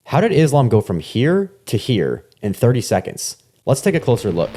How did Islam go from here to here in 30 seconds? Let's take a closer look.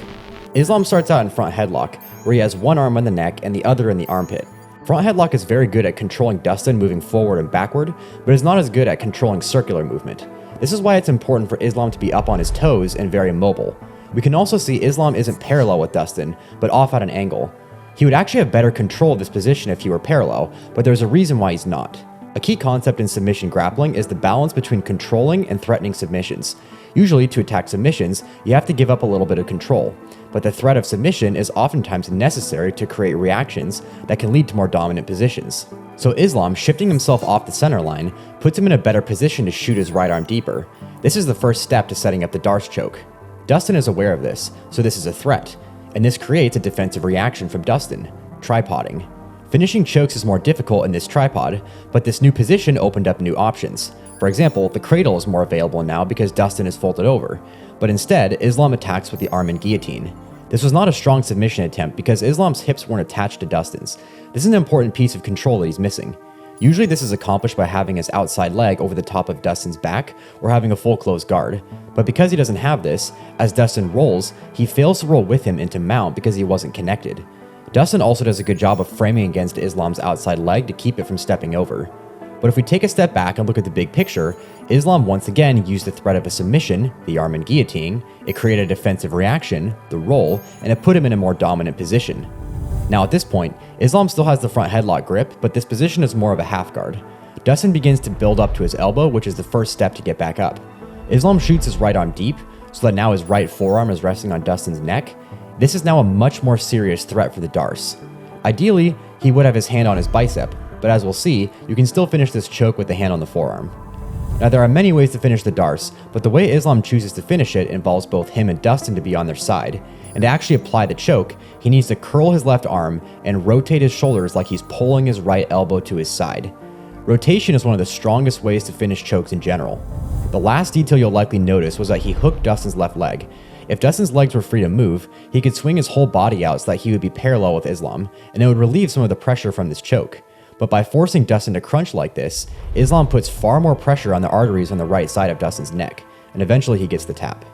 Islam starts out in front headlock, where he has one arm on the neck and the other in the armpit. Front headlock is very good at controlling Dustin moving forward and backward, but is not as good at controlling circular movement. This is why it's important for Islam to be up on his toes and very mobile. We can also see Islam isn't parallel with Dustin, but off at an angle. He would actually have better control of this position if he were parallel, but there's a reason why he's not. A key concept in submission grappling is the balance between controlling and threatening submissions. Usually, to attack submissions, you have to give up a little bit of control, but the threat of submission is oftentimes necessary to create reactions that can lead to more dominant positions. So Islam, shifting himself off the center line, puts him in a better position to shoot his right arm deeper. This is the first step to setting up the Darce choke. Dustin is aware of this, so this is a threat, and this creates a defensive reaction from Dustin, tripoding. Finishing chokes is more difficult in this tripod, but this new position opened up new options. For example, the cradle is more available now because Dustin is folded over, but instead, Islam attacks with the arm and guillotine. This was not a strong submission attempt because Islam's hips weren't attached to Dustin's. This is an important piece of control that he's missing. Usually this is accomplished by having his outside leg over the top of Dustin's back or having a full closed guard. But because he doesn't have this, as Dustin rolls, he fails to roll with him into mount because he wasn't connected. Dustin also does a good job of framing against Islam's outside leg to keep it from stepping over. But if we take a step back and look at the big picture, Islam once again used the threat of a submission, the arm and guillotine, it created a defensive reaction, the roll, and it put him in a more dominant position. Now at this point, Islam still has the front headlock grip, but this position is more of a half guard. Dustin begins to build up to his elbow, which is the first step to get back up. Islam shoots his right arm deep, so that now his right forearm is resting on Dustin's neck. This is now a much more serious threat for the Darce. Ideally, he would have his hand on his bicep, but as we'll see, you can still finish this choke with the hand on the forearm. Now there are many ways to finish the Darce, but the way Islam chooses to finish it involves both him and Dustin to be on their side, and to actually apply the choke, he needs to curl his left arm and rotate his shoulders like he's pulling his right elbow to his side. Rotation is one of the strongest ways to finish chokes in general. The last detail you'll likely notice was that he hooked Dustin's left leg. If Dustin's legs were free to move, he could swing his whole body out so that he would be parallel with Islam, and it would relieve some of the pressure from this choke. But by forcing Dustin to crunch like this, Islam puts far more pressure on the arteries on the right side of Dustin's neck, and eventually he gets the tap.